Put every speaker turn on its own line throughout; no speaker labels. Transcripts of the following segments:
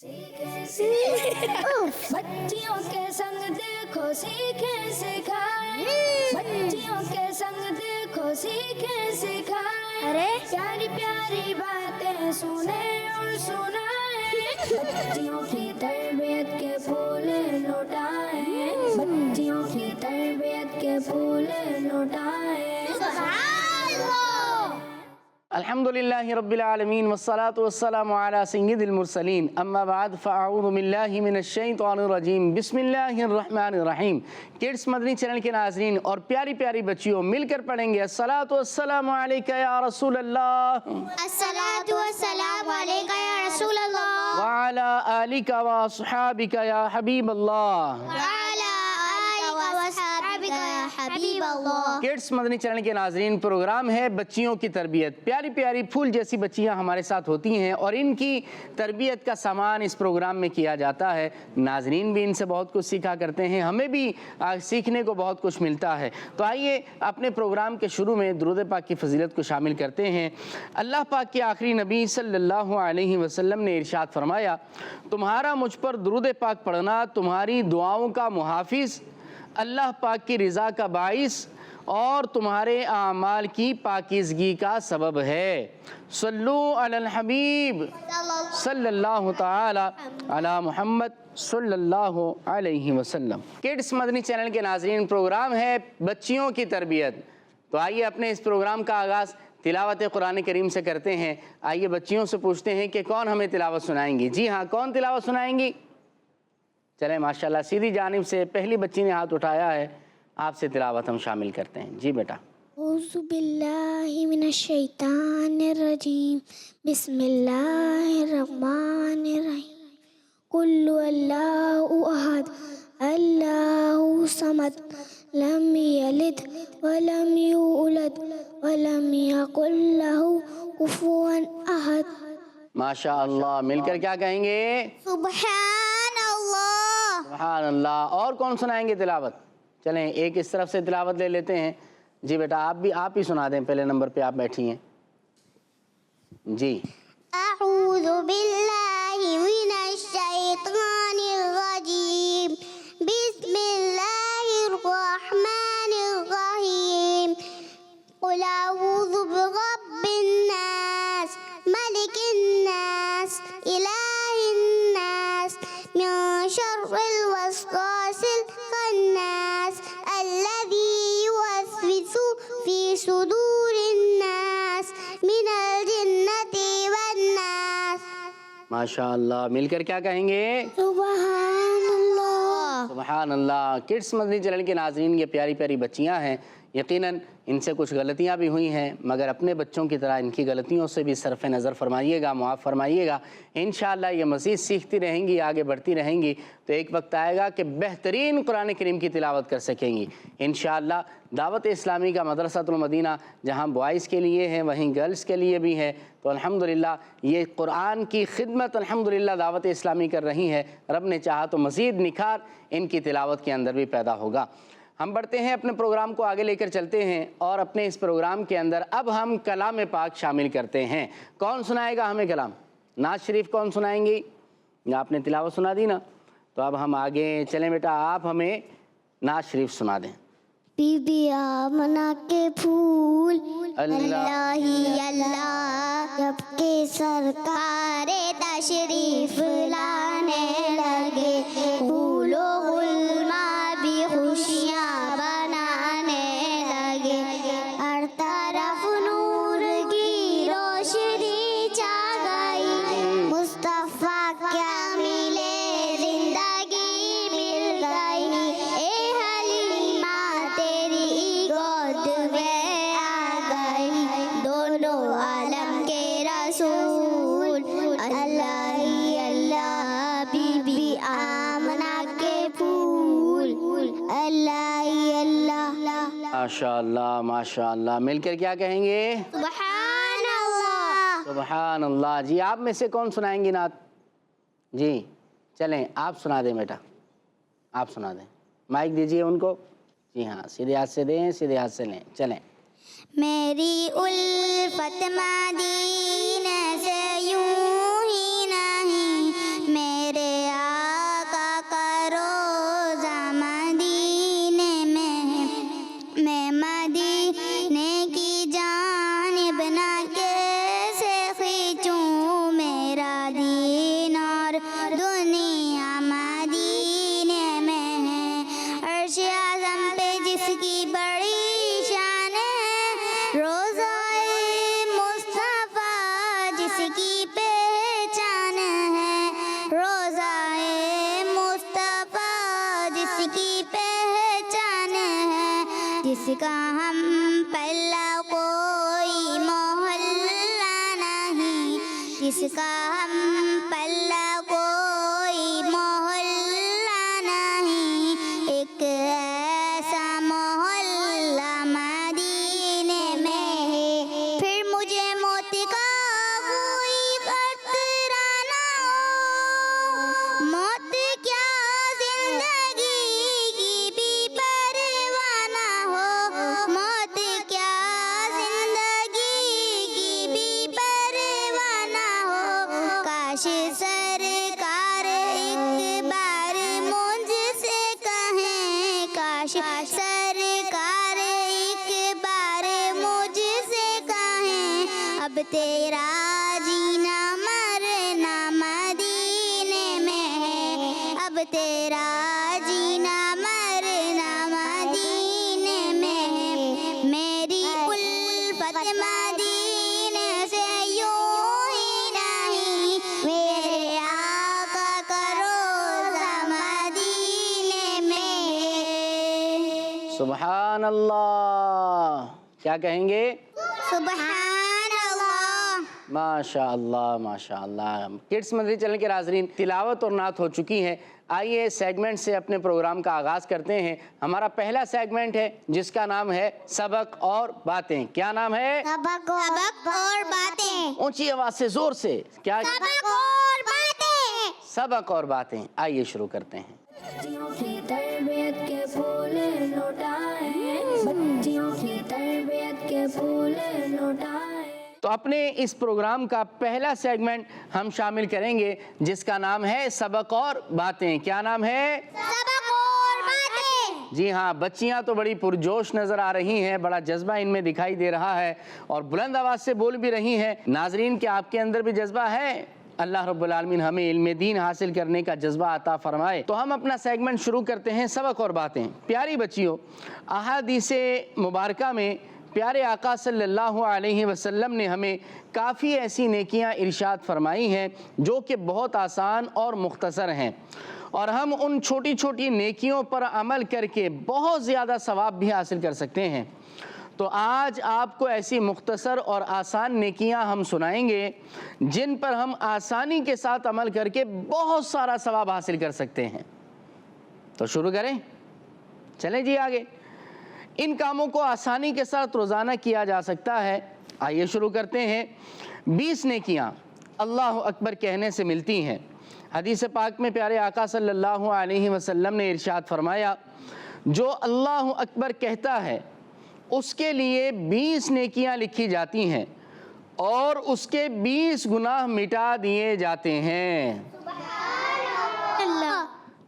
बच्चियों के संग देखो सीखे सिखाए, बच्चियों के संग देखो सीखे सिखाए,
अरे
प्यारी प्यारी बातें सुने और सुनाए, बच्चियों की तरबियत के फूल लौटाए, बच्चियों की तरबियत के फूल लौटाए।
अल्हम्दुलिल्लाहि रब्बिल आलमीन वस्सलातु वस्सलामु अला सय्यिदिल मुरसलीन अम्मा बाद फ़अऊज़ु बिल्लाहि मिनश शैतानिर रजीम बिस्मिल्लाहिर रहमानिर रहीम। किड्स मदनी चैनल के नाज़रीन और प्यारी प्यारी बच्चियों, मिलकर पढ़ेंगे अस्सलातु वस्सलामु अलैका या रसूल अल्लाह,
अस्सलातु वस्सलामु अलैका या रसूल अल्लाह,
व अला आलिका व अस्हाबिका या हबीब अल्लाह। किड्स मदनी चैनल के नाजरीन, प्रोग्राम है बच्चियों की तरबियत। प्यारी प्यारी फूल जैसी बच्चियां हमारे साथ होती हैं और इनकी तरबियत का सामान इस प्रोग्राम में किया जाता है। नाजरीन भी इनसे बहुत कुछ सीखा करते हैं, हमें भी सीखने को बहुत कुछ मिलता है। तो आइए अपने प्रोग्राम के शुरू में दुरूद पाक की फजीलत को शामिल करते हैं। अल्लाह पाक के आखिरी नबी सल्लल्लाहु अलैहि वसल्लम ने इरशाद फरमाया, तुम्हारा मुझ पर दुरूद पाक पढ़ना तुम्हारी दुआओं का मुहाफिज, अल्लाह पाक की रज़ा का बाइस और तुम्हारे आमाल की पाकीज़गी का सबब है। सल्लु अलल हबीब सल्लल्लाहु ताला अला मुहम्मद सल्लल्लाहु अलैहि वसल्लम। किड्स मदनी चैनल के नाज़रीन, प्रोग्राम है बच्चियों की तरबियत। तो आइए अपने इस प्रोग्राम का आगाज़ तिलावत कुरान करीम से करते हैं। आइए बच्चियों से पूछते हैं कि कौन हमें तिलावत सुनाएंगी। जी हाँ, कौन तिलावत सुनाएंगी? चलें माशाल्लाह, सीधी जानिब से पहली बच्ची ने हाथ उठाया है, आपसे तिलावत हम शामिल करते हैं। जी बेटा।
औज़ु बिल्लाहि मिनश शैतानिर रजीम, बिस्मिल्लाहिर रहमानिर रहीम। कुल्लु अल्लाहु अहद, अल्लाहु समद, लम यलिद वलम यूलद वलम यकुल लहू कुफुवन अहद।
माशाअल्लाह, मिलकर क्या कहेंगे?
सुभान अल्लाह।
सुभान अल्लाह। और कौन सुनाएंगे तिलावत? चलें एक इस तरफ से तिलावत ले लेते हैं। जी बेटा, आप ही सुना दें, पहले नंबर पे आप बैठी हैं। जी।
अऊज़ु बिल्लाहि मिनश शैतानिर रजीम, बिस्मिल्लाहिर रहमानिर रहीम। कुल अऊज़ु बिरब्बिन नास, मलिकिन नास, इलाहिन नास, मिन शर्रिल वस्वासिल खन्नास, अल्लज़ी युवस्विसु फी सुदूरिन नास, मिनल जिन्नति वन नास।
माशाअल्लाह, मिलकर क्या कहेंगे?
सुभान अल्लाह।
सुभान अल्लाह। किड्स मदनी चैनल के नाज़रीन, ये प्यारी प्यारी बच्चियां हैं। यकीनन इनसे कुछ गलतियां भी हुई हैं, मगर अपने बच्चों की तरह इनकी गलतियों से भी सरफ़ नज़र फरमाइएगा, मुआफ़ फरमाइएगा। इंशाअल्लाह ये मज़ीद सीखती रहेंगी, आगे बढ़ती रहेंगी, तो एक वक्त आएगा कि बेहतरीन कुरान करीम की तिलावत कर सकेंगी इंशाअल्लाह। दावत इस्लामी का मदरसातुल मदीना जहाँ बॉयज़ के लिए है, वहीं गर्ल्स के लिए भी है। तो अल्हम्दुलिल्लाह ये कुरान की खिदमत अल्हम्दुलिल्लाह दावत इस्लामी कर रही है। रब ने चाहा तो मज़ीद निखार इनकी तिलावत के अंदर भी पैदा होगा। हम बढ़ते हैं, अपने प्रोग्राम को आगे लेकर चलते हैं और अपने इस प्रोग्राम के अंदर अब हम कलाम पाक शामिल करते हैं। कौन सुनाएगा हमें कलाम? नाज शरीफ कौन सुनाएंगी? आपने तिलावत सुना दी ना, तो अब हम आगे चलें। बेटा, आप हमें नाज शरीफ सुना दें।
बीबी आमना के फूल अल्लाह ही अल्लाह, जब के सरकारे तशरीफ लाने लगे, फूलो गुलमा भी खुशियाँ बनाने लगे। हर तरफ नूर की रोशनी छा गई, मुस्तफ़ा क्या मिले जिंदगी मिल गई। ए हलीमा तेरी गोद में आ गई, दोनों आलम के रसूल अल्लाह ही अल्लाह, बीबी आमना के फूल अल्लाह ही अल्लाह।
माशाअल्लाह माशाअल्लाह। मिलकर क्या कहेंगे?
सुभान अल्लाह।
सुभान अल्लाह। जी, आप में से कौन सुनाएंगी नात? जी चलें, आप सुना दें बेटा, आप सुना दें। माइक दीजिए उनको। जी हाँ, सीधे हाथ से दें, सीधे हाथ से लें। चलें।
मेरी उल्फत मदीने से यूं ही नहीं, मैं जिसका हम पल्ला कोई मोहल्ला नहीं, जिसका हम पल्ला कोई मोहल्ला नहीं, एक ऐसा मोहल्ला मदीने में है। फिर मुझे मौत का कोई खतरा ना हो, मौत क्या जिंदगी की भी परवाह ना हो, मौत क्या जिंदगी की भी परवाह ना हो। काश सरकार एक बार मुझसे कहें, काश सरकार एक बार मुझसे कहें, अब तेरा जीना मरना मदीने में है, अब तेरा जीना मरना मदीने में है। मेरी उल्फत मदीने से यूं ही नहीं, मेरे आका का रोज़ा मदीने में है।
सुभान अल्लाह। क्या कहेंगे?
सुभान अल्लाह।
माशा अल्लाह माशा अल्लाह। किड्स मदरी चैनल के नाज़रीन, तिलावत और नात हो चुकी है। आइए सेगमेंट से अपने प्रोग्राम का आगाज़ करते हैं। हमारा पहला सेगमेंट है जिसका नाम है सबक और बातें। क्या नाम है?
सबक और बातें।
ऊंची आवाज़ से, ज़ोर से। क्या?
सबक और बातें।
सबक और बातें। आइए शुरू करते हैं।
बच्चियों की तरबियत के फूल लौटाए, बच्चियों की तरबियत के फूल लौटाए।
तो अपने इस प्रोग्राम का पहला सेगमेंट हम शामिल करेंगे जिसका नाम है सबक और बातें। क्या नाम है?
सबक और बातें।
जी हाँ, बच्चियाँ तो बड़ी पुरजोश नज़र आ रही हैं, बड़ा जज्बा इनमें दिखाई दे रहा है और बुलंद आवाज़ से बोल भी रही हैं। नाजरीन, क्या आपके अंदर भी जज्बा है? अल्लाह रब्बुल आलमीन हमें इल्म दीन हासिल करने का जज्बा अता फरमाए। तो हम अपना सेगमेंट शुरू करते हैं सबक और बातें। प्यारी बच्चियों, अहादीसे मुबारका में प्यारे आका सल्लल्लाहु अलैहि वसल्लम ने हमें काफ़ी ऐसी नेकियां इरशाद फरमाई हैं जो कि बहुत आसान और मुख्तसर हैं, और हम उन छोटी छोटी नेकियों पर अमल करके बहुत ज़्यादा सवाब भी हासिल कर सकते हैं। तो आज आपको ऐसी मुख्तसर और आसान नेकियां हम सुनाएंगे जिन पर हम आसानी के साथ अमल करके बहुत सारा सवाब हासिल कर सकते हैं। तो शुरू करें, चलें जी आगे। इन कामों को आसानी के साथ रोज़ाना किया जा सकता है। आइए शुरू करते हैं। 20 नेकियां अल्लाह अकबर कहने से मिलती हैं। हदीस पाक में प्यारे आका सल्लल्लाहु अलैहि वसल्लम ने इरशाद फरमाया, जो अल्लाह अकबर कहता है उसके लिए 20 नेकियां लिखी जाती हैं और उसके 20 गुनाह मिटा दिए जाते हैं।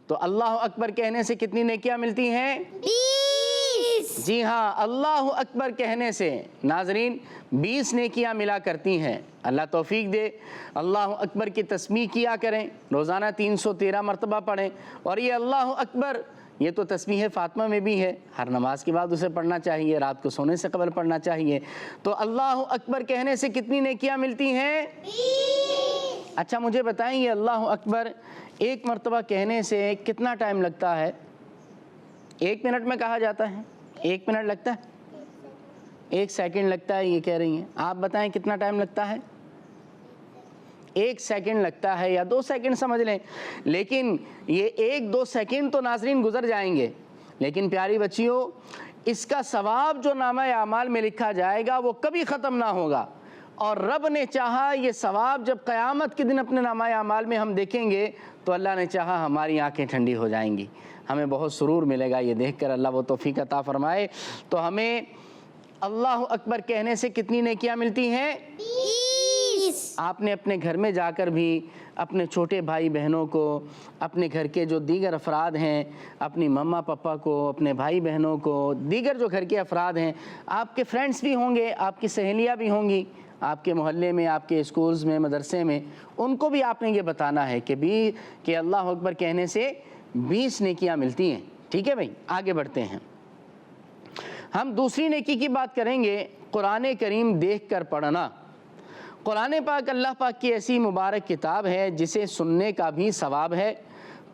तो अल्लाह अकबर कहने से कितनी नेकियां मिलती हैं?
20।
जी हाँ, अल्लाह अकबर कहने से नाजरीन 20 नेकियां मिला करती हैं। अल्लाह तौफीक दे। अल्लाह अकबर की तस्बीह किया करें, रोज़ाना 313 मरतबा पढ़ें। और ये अल्लाह अकबर, ये तो तस्बीह फ़ातिमा में भी है, हर नमाज के बाद उसे पढ़ना चाहिए, रात को सोने से कबल पढ़ना चाहिए। तो अल्लाह अकबर कहने से कितनी नेकियां मिलती हैं?
20।
अच्छा मुझे बताएं, ये अल्लाह अकबर एक मरतबा कहने से कितना टाइम लगता है? 1 मिनट में कहा जाता है, 1 मिनट लगता है, 1 सेकंड लगता है, ये कह रही हैं। आप बताएं कितना टाइम लगता है? 1 सेकंड लगता है या 2 सेकंड समझ लें, लेकिन ये 1-2 सेकंड तो नाज़रीन गुजर जाएंगे, लेकिन प्यारी बच्चियों इसका सवाब जो नामा आमाल में लिखा जाएगा वो कभी ख़त्म ना होगा। और रब ने चाहा ये सवाब जब क़यामत के दिन अपने नामा आमाल में हम देखेंगे तो अल्लाह ने चाहा हमारी आंखें ठंडी हो जाएंगी, हमें बहुत सुरूर मिलेगा ये देखकर। अल्लाह वो तौफीक अता फरमाए। तो हमें अल्लाह अकबर कहने से कितनी नेकियां मिलती हैं?
20।
आपने अपने घर में जाकर भी अपने छोटे भाई बहनों को, अपने घर के जो दीगर अफराद हैं, अपनी मम्मा पापा को, अपने भाई बहनों को, दीगर जो घर के अफराद हैं, आपके फ्रेंड्स भी होंगे, आपकी सहेलियाँ भी होंगी, आपके मोहल्ले में, आपके स्कूल्स में, मदरसे में, उनको भी आपने ये बताना है कि अल्लाह अकबर कहने से 20 नेकियां मिलती हैं। ठीक है भाई, आगे बढ़ते हैं। हम दूसरी नेकी की बात करेंगे, कुरान करीम देख कर पढ़ना। कुरान पाक अल्लाह पाक की ऐसी मुबारक किताब है जिसे सुनने का भी सवाब है,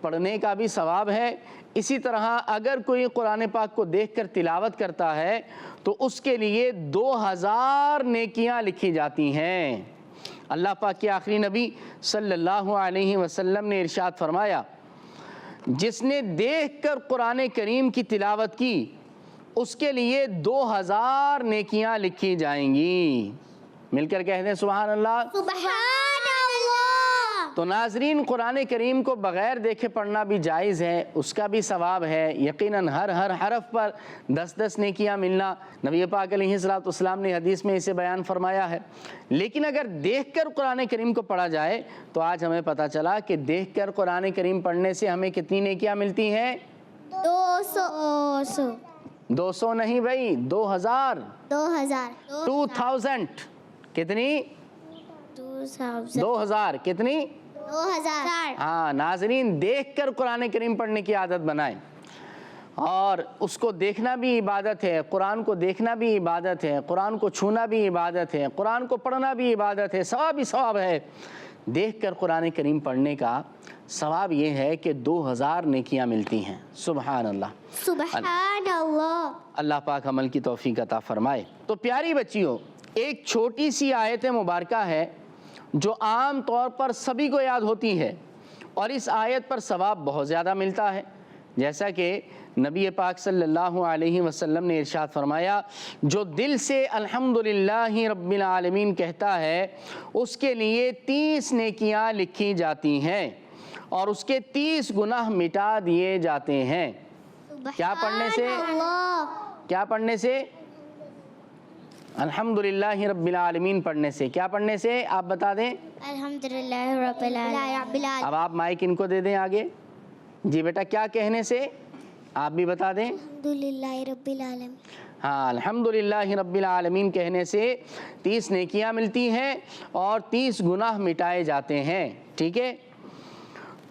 पढ़ने का भी सवाब है। इसी तरह अगर कोई कुरान पाक को देखकर तिलावत करता है तो उसके लिए 2000 नेकियां लिखी जाती हैं। अल्लाह पाक के आखिरी नबी सल्लल्लाहु अलैहि वसल्लम ने इरशाद फरमाया, जिसने देखकर कुरान करीम की तिलावत की उसके लिए 2000 नेकियां लिखी जाएंगी। मिलकर कहते हैं सुभान अल्लाह।
सुभान अल्लाह।
तो नाजरीन, कुरान करीम को बग़ैर देखे पढ़ना भी जायज़ है, उसका भी सवाब है। यकीनन हर हरफ पर 10-10 नेकियां मिलना, नबी पाक अलैहिस्सलाम ने हदीस में इसे बयान फरमाया है। लेकिन अगर देखकर कुरान करीम को पढ़ा जाए तो आज हमें पता चला कि देखकर कुरान करीम पढ़ने से हमें कितनी नेकियां मिलती हैं? 200 नहीं भाई, 2000। 2000 कितनी? 2000 कितनी?
2000।
हाँ नाजरीन, देखकर कुरान करीम पढ़ने की आदत बनाएं, और उसको देखना भी इबादत है, कुरान को देखना भी इबादत है, कुरान को छूना भी इबादत है, कुरान को पढ़ना भी इबादत है, सवाब ही सवाब है। देखकर कुरान करीम पढ़ने का सवाब ये है कि 2000 नेकियां मिलती हैं। सुभान अल्लाह,
सुभान अल्लाह।
अल्लाह पाक अमल की तौफीक अता फरमाए। तो प्यारी बच्चियों, एक छोटी सी आयत मुबारका है जो आम तौर पर सभी को याद होती है, और इस आयत पर सवाब बहुत ज़्यादा मिलता है। जैसा कि नबी पाक सल्लल्लाहु अलैहि वसल्लम ने इरशाद फरमाया, जो दिल से अल्हम्दुलिल्लाहि रब्बिल आलमीन कहता है उसके लिए 30 नेकियां लिखी जाती हैं और उसके 30 गुनाह मिटा दिए जाते हैं। क्या पढ़ने से? क्या पढ़ने से? अल्हम्दुलिल्लाहि रब्बिल आलमीन पढ़ने से। क्या पढ़ने से? आप बता दें।
अल्हम्दुलिल्लाहि रब्बिल आलमीन।
अब आप माइक इनको दे दें आगे। जी बेटा, क्या कहने से? आप भी बता दें।
अल्हम्दुलिल्लाहि रब्बिल आलमीन।
हाँ, अल्हम्दुलिल्लाहि रब्बिल आलमीन कहने से 30 नेकियां मिलती हैं और 30 गुनाह मिटाए जाते हैं। ठीक है,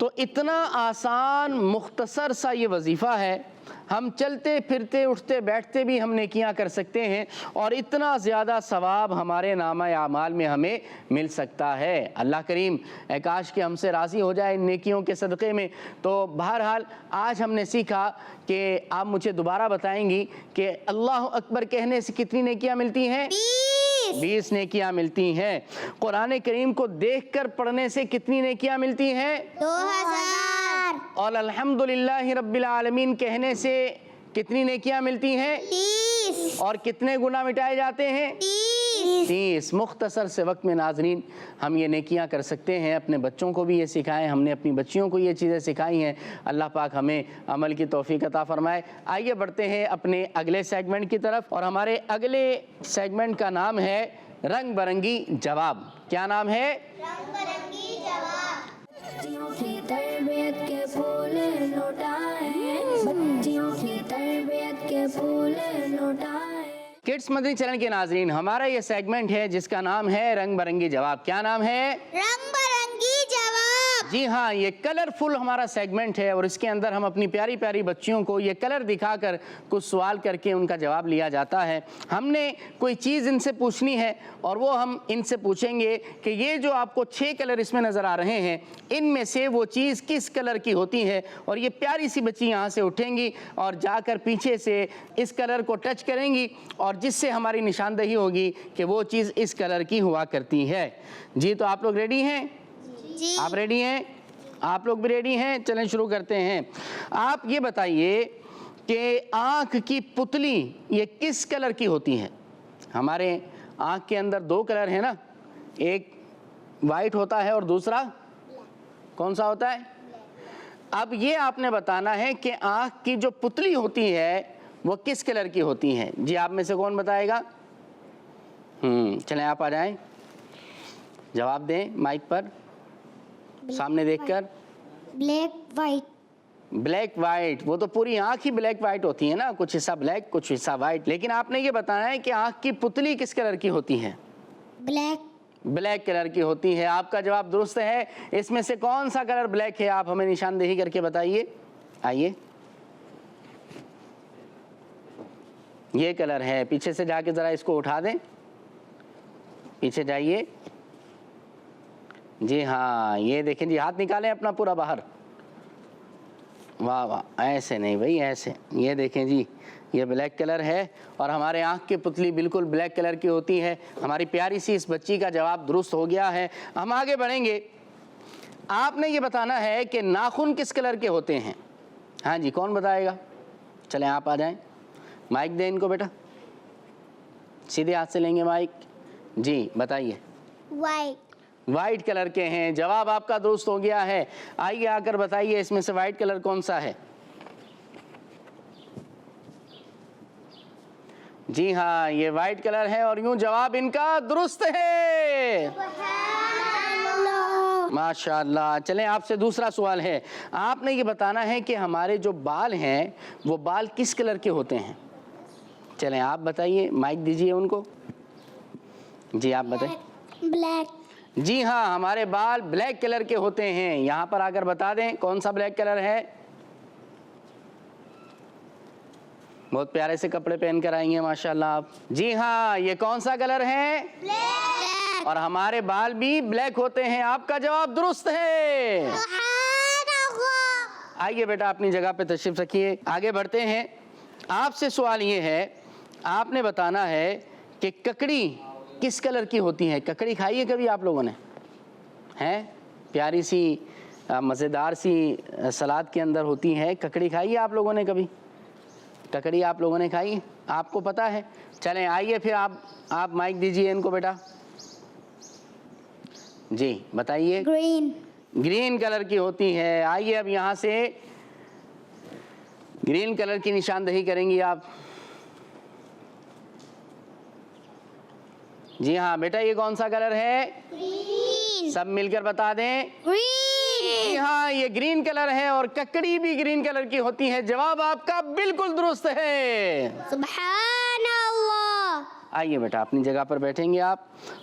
तो इतना आसान मुख्तसर सा ये वजीफ़ा है, हम चलते फिरते उठते बैठते भी हम नेकियां कर सकते हैं, और इतना ज़्यादा सवाब हमारे नामा आमाल में हमें मिल सकता है। अल्लाह करीम काश के हमसे राज़ी हो जाए इन नेकियों के सदक़े में। तो बहरहाल आज हमने सीखा कि आप मुझे दोबारा बताएंगी कि अल्लाह अकबर कहने से कितनी नेकियां मिलती हैं? 20 नेकियां मिलती हैं। कुरान करीम को देखकर पढ़ने से कितनी नेकियां मिलती हैं?
2000।
और अल्हम्दुलिल्लाहि रब्बिल आलमीन कहने से कितनी नेकियां मिलती हैं?
30।
और कितने गुनाह मिटाए जाते हैं? 30। मुख्तसर से वक्त में नाजरीन हम ये नेकियां कर सकते हैं। अपने बच्चों को भी ये सिखाएं, हमने अपनी बच्चियों को ये चीज़ें सिखाई हैं। अल्लाह पाक हमें अमल की तौफीक अता फरमाए। आइए बढ़ते हैं अपने अगले सेगमेंट की तरफ, और हमारे अगले सेगमेंट का नाम है रंग बरंगी जवाब। क्या नाम है?
रंग बिरंगी जवाब।
बच्चियों की तरबियत के फूल लुटाए, बच्चियों की तरबियत के फूल लुटाए।
किड्स मदनी चैनल के नाजरीन, हमारा ये सेगमेंट है जिसका नाम है रंग बरंगी जवाब। क्या नाम है?
रंग बिरंगी जवाब।
जी हाँ, ये कलरफुल हमारा सेगमेंट है, और इसके अंदर हम अपनी प्यारी प्यारी बच्चियों को ये कलर दिखाकर कुछ सवाल करके उनका जवाब लिया जाता है। हमने कोई चीज़ इनसे पूछनी है, और वो हम इनसे पूछेंगे कि ये जो आपको 6 कलर इसमें नज़र आ रहे हैं, इनमें से वो चीज़ किस कलर की होती है। और ये प्यारी सी बच्ची यहाँ से उठेंगी और जाकर पीछे से इस कलर को टच करेंगी, और जिससे हमारी निशानदही होगी कि वो चीज़ इस कलर की हुआ करती है। जी, तो आप लोग रेडी हैं?
जी।
आप रेडी हैं? आप लोग भी रेडी हैं? चलें शुरू करते हैं। आप ये बताइए कि आँख की पुतली ये किस कलर की होती है? हमारे आँख के अंदर 2 कलर है ना, एक वाइट होता है और दूसरा कौन सा होता है? अब ये आपने बताना है कि आँख की जो पुतली होती है वो किस कलर की होती है। जी, आप में से कौन बताएगा? चलें आप आ जाएं, जवाब दें माइक पर सामने देखकर।
Black white.
ब्लैक वाइट, वो तो पूरी आंख ही ब्लैक वाइट होती है ना, कुछ हिस्सा ब्लैक कुछ हिस्सा वाइट। लेकिन आपने ये बताना है कि आंख की पुतली किस कलर की होती है?
ब्लैक।
ब्लैक कलर की होती है। आपका जवाब दुरुस्त है। इसमें से कौन सा कलर ब्लैक है, आप हमें निशानदेही करके बताइए। आइए, ये कलर है। पीछे से जाके जरा इसको उठा दें, पीछे जाइए। जी हाँ, ये देखें जी, हाथ निकालें अपना पूरा बाहर। واہ واہ، ایسے نہیں بھائی، ایسے. یہ دیکھیں جی، یہ بلیک کلر ہے اور ہمارے آنکھ کی پتلی بالکل بلیک کلر کی ہوتی ہے. ہماری پیاری سی اس بچی کا جواب درست ہو گیا ہے. ہم آگے بڑھیں گے. آپ نے یہ بتانا ہے کہ ناخن کس کلر کے ہوتے ہیں. ہاں جی، کون بتائے گا؟ چلیں آپ آ جائیں، مائک دیں ان کو بیٹا، سیدھے ہاتھ سے لیں گے مائک. جی بتائیے. وائٹ کلر کے ہیں. جواب آپ کا درست ہو گیا ہے. آئیے آ کر بتائیے اس میں سے وائٹ کلر کون سا ہے. جی ہاں، یہ وائٹ کلر ہے اور یوں جواب ان کا درست ہے. ماشاءاللہ. چلیں آپ سے دوسرا سوال ہے. آپ نے یہ بتانا ہے کہ ہمارے جو بال ہیں وہ بال کس کلر کے ہوتے ہیں. چلیں آپ بتائیے، مائک دیجئے ان کو. جی آپ بتائیں.
بلیک.
جی ہاں، ہمارے بال بلیک کلر کے ہوتے ہیں. یہاں پر آ کر بتا دیں کون سا بلیک کلر ہے. بہت پیارے سے کپڑے پہن کر آئیں گے ماشاءاللہ آپ. جی ہاں، یہ کون سا کلر ہے؟
بلیک.
اور ہمارے بال بھی بلیک ہوتے ہیں. آپ کا جواب درست ہے. آئیے بیٹا اپنی جگہ پہ تشریف رکھیے. آگے بڑھتے ہیں. آپ سے سوال یہ ہے، آپ نے بتانا ہے کہ ککڑی کس کلر کی ہوتی ہے. ککڑی کھائی ہے کبھی آپ لوگوں نے؟ ہیں پیاری سی مزیدار سی سلاد کے اندر ہوتی ہے. ککڑی کھائی ہے آپ لوگوں نے کبھی؟ ککڑی آپ لوگوں نے کھائی ہے؟ آپ کو پتا ہے؟ چلیں آئیے پھر آپ مائک دیجئے ان کو بیٹا. جی بتائیے. گرین کلر کی ہوتی ہے. آئیے اب یہاں سے گرین کلر کی نشاندہی کریں گی آپ. جی ہاں بیٹا، یہ کون سا کلر ہے؟ سب مل کر بتا دیں. جی ہاں، یہ گرین کلر ہے اور ککڑی بھی گرین کلر کی ہوتی ہے. جواب آپ کا بالکل درست ہے.
سبحان اللہ.
آئیے بیٹا اپنی جگہ پر بیٹھیں گے آپ.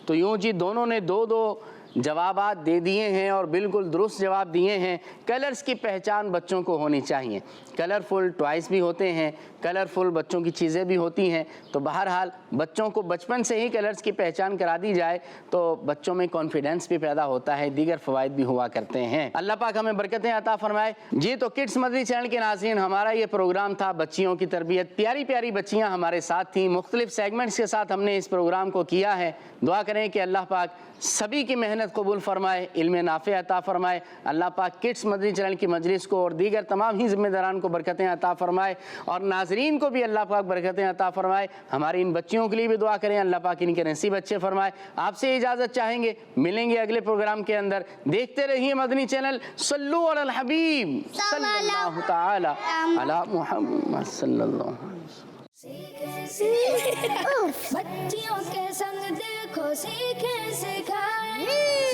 تو یوں جی دونوں نے دو جوابات دے دیے ہیں اور بالکل درست جواب دیے ہیں. کلرز کی پہچان بچوں کو ہونی چاہیے. کلرفل ٹوائز بھی ہوتے ہیں، کلرفل بچوں کی چیزیں بھی ہوتی ہیں. تو بہرحال بچوں کو بچپن سے ہی کلرز کی پہچان کرا دی جائے تو بچوں میں کانفیڈنس بھی پیدا ہوتا ہے، دیگر فوائد بھی ہوا کرتے ہیں. اللہ پاک ہمیں برکتیں عطا فرمائے. جی تو کڈس مدنی چینل کے ناظرین، ہمارا یہ پروگرام تھا بچیوں کی تربیت. پیاری پیاری بچیاں ہمارے ساتھ تھیں. مختلف سیگمنٹس کے ساتھ ہم نے اس پروگرام کو کیا ہے. دعا کریں کہ اللہ پاک سبھی کی محنت قبول فرمائے، علم نافع عطا فرمائے. اللہ پاک کڈس مدنی چینل کی مجلس کو اور دیگر تمام ہی ذمہ داران کو برکتیں عطا فرمائے اور ناظرین کو بھی اللہ پاک برکتیں عطا فرمائے. ہماری ان بچیوں کے لیے بھی دعا کریں، اللہ پاک ان کے نصیب اچھے فرمائے. آپ سے اجازت چاہیں گے، ملیں گے اگلے پروگرام کے اندر. دیکھتے رہیے مدنی چینل. صلو علی الحبیب صلی اللہ تعالی علی محمد صلی اللہ علیہ وسلم.
بچیوں کے سنگ دیکھو سیکھیں سکھائیں،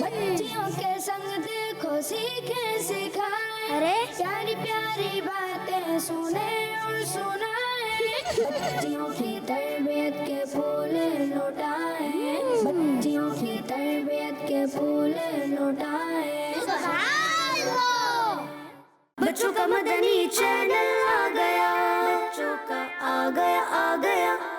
بچیوں کے سنگ دیکھو سیکھیں سکھائیں. ارے پیاری پیاری باتیں سنیں اور سنائیں. بچیوں کی تربیت کے پھول لوٹائیں، بچیوں کی تربیت کے پھول لوٹائیں. بچوں کا مدنی چینل آ گیا، بچوں کا آ گیا.